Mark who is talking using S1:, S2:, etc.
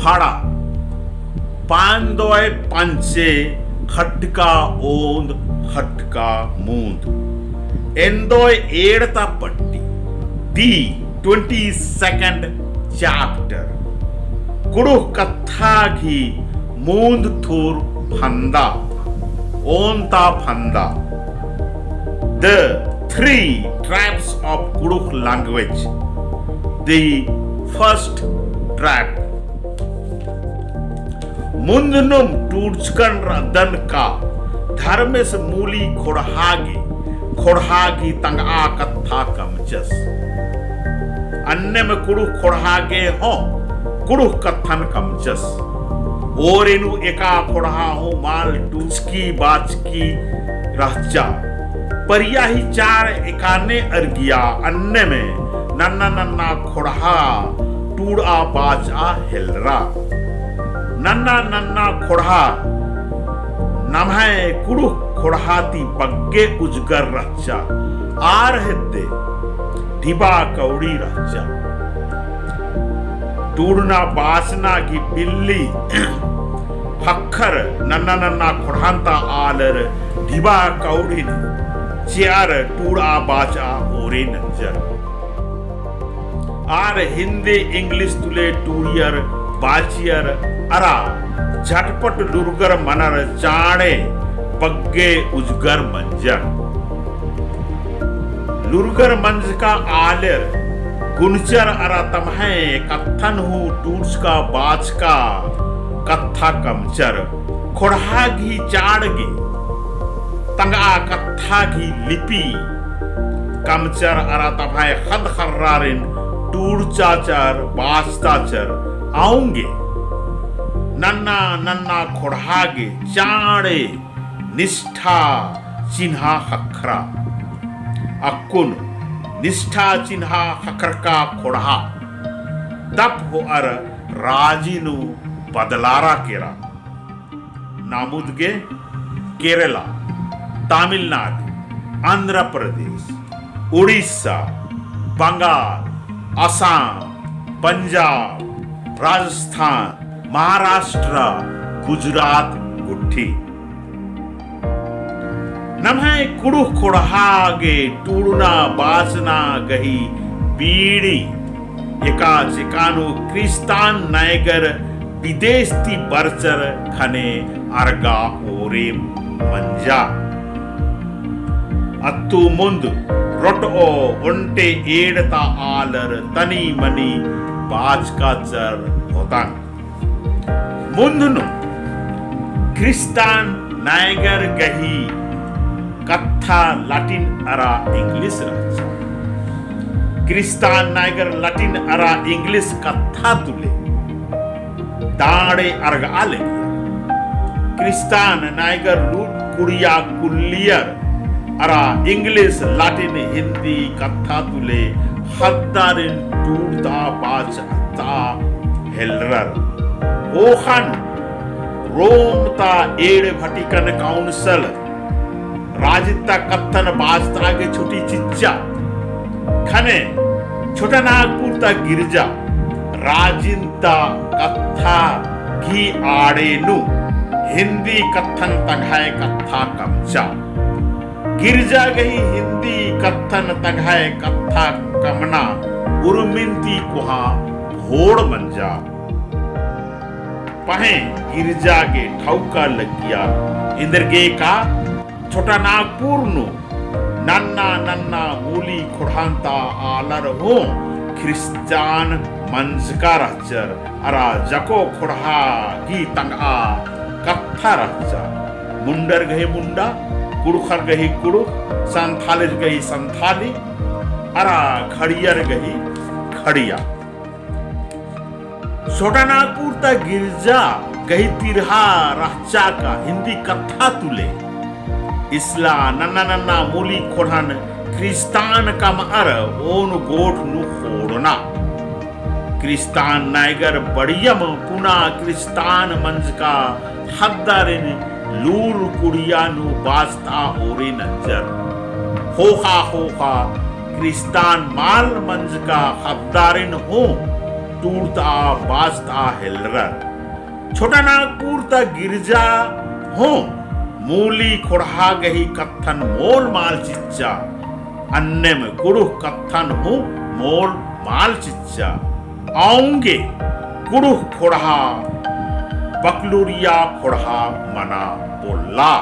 S1: फाड़ा पांदोय पंचे खटका ओंद खटका मूंद एंदोय एड़ता पट्टी दी 22nd चैप्टर कुड़ुह कथा घी मूंद थूर फंदा ओंता फंदा the 3 tribes of Kudukh language. The first tribe मुंदनुम टूर्चकन रदन का धर्मेस मूली खोड़हागी तंगा कथा कमचस अन्य में कुड़ुख खोड़हागे हो कुड़ुख कथन कमचस और इनु एका खोड़हा हो माल टूचकी बाचकी रहचा परिया ही चार एकाने अर्गिया अन्य में नन्ना नन्ना खोड़हा टूड़ा बाचा हेलरा नन्ना नन्ना खोड़हा नम्हे कुड़ुख खोड़हाती बग्गे उजगर रच्चा आर हिद्दे ढिबा कौड़ी रच्चा टूड़ना बाचना की बिल्ली हक्खर नन्ना नन्ना खोड़हांता आलर ढिबा कौड़ी चियार टूड़ा बाचा ओरे नजर आर हिंदी इंग्लिश तुले टूरियर बाचियर अरा झटपट लुरगर मनर चाणे बग्गे उजगर मंजर लुरगर मंज का आलर गुनचर अरा तमहे कथन हूँ टूर्स का बाच का कथा कमचर खोड़हा घी चाड़गे तंगा कथा घी लिपि कमचर अरा तमहे खद खर्रारिन टूर चाचर बाचताचर आऊंगे नन्ना नन्ना खोड़हागे चाड़े निष्ठा चिन्हा खखरा अकुन निष्ठा चिन्हा खखर का खोड़हा तप हो अर राजीनु बदलारा केरा नामुदगे केरला तमिलनाडु आंध्र प्रदेश उड़ीसा बंगाल असम पंजाब राजस्थान महाराष्ट्र गुजरात गुट्ठी नम्हे कुड़ुख खोड़हागे टूड़ना बाचना गही बीड़ी एका चिकानु क्रिस्तान नायगर विदेश ती बरचर खने अर्गा ओरे मंजा अत्तु मुंद रोटो उन्टे एड़ता आलर तनी मनी बाज का चर होता मुंदनु क्रिस्तान नायगर गही कथा लाटिन अरा इंग्लिश रचा क्रिस्तान नायगर लाटिन अरा इंग्लिश कथा तुले दाड़े अर्ग आले क्रिस्तान नायगर लूट कुड़िया कुलियर अरा इंग्लिश लाटिन हिंदी कथा तुले हद्दारिन टूटता बाचता हेलरर ओखन रोम ता एड़ भटिकन काउंसिल राजिता कथन बाजता के छोटी चिच्चा खने छोटा नागपुर ता गिरजा राजिंता कथा घी आड़े नु हिंदी कथन तंघाए कथा कमचा गिरजा गही हिंदी कथन तंघाए कथा कमना उर्मिंती कुहा भोड़ मंजा पहे गिरजा के ठौका लगिया इंद्रगे का छोटा नागपुर नु नन्ना नन्ना मूली खुड़ांता आलर हो क्रिस्तान मंजका रहचर अरा जको खुड़ा की तंगा कथा रहचा मुंडर गही मुंडा कुड़खर गही कुड़ुख संथालिर गही संथाली अरा खड़ियर गही खड़िया छोटा नागपुर ता गिरजा गही तिरहा रहचा का हिंदी कथा तुले इसला नन्ना नन्ना मूली खोड़न क्रिस्तान कम अर ओन गोठ नु खोड़ना क्रिस्तान नायगर बड़ियम पुना क्रिस्तान मंज का हद्दारिन लूर कुड़िया नु बास्ता ओरे नजर होखा होखा क्रिस्तान माल मंज का हद्दारिन हो टूरता बाजता हेलरर छोटा नागपुर ता गिरजा हो मूली खोड़ा गही कत्थन मोल माल चिच्चा अन्य में कुड़ुह कत्थन हो मोल माल चिच्चा आऊंगे कुड़ुह खोड़ा बकलूरिया खोड़ा मना बोला।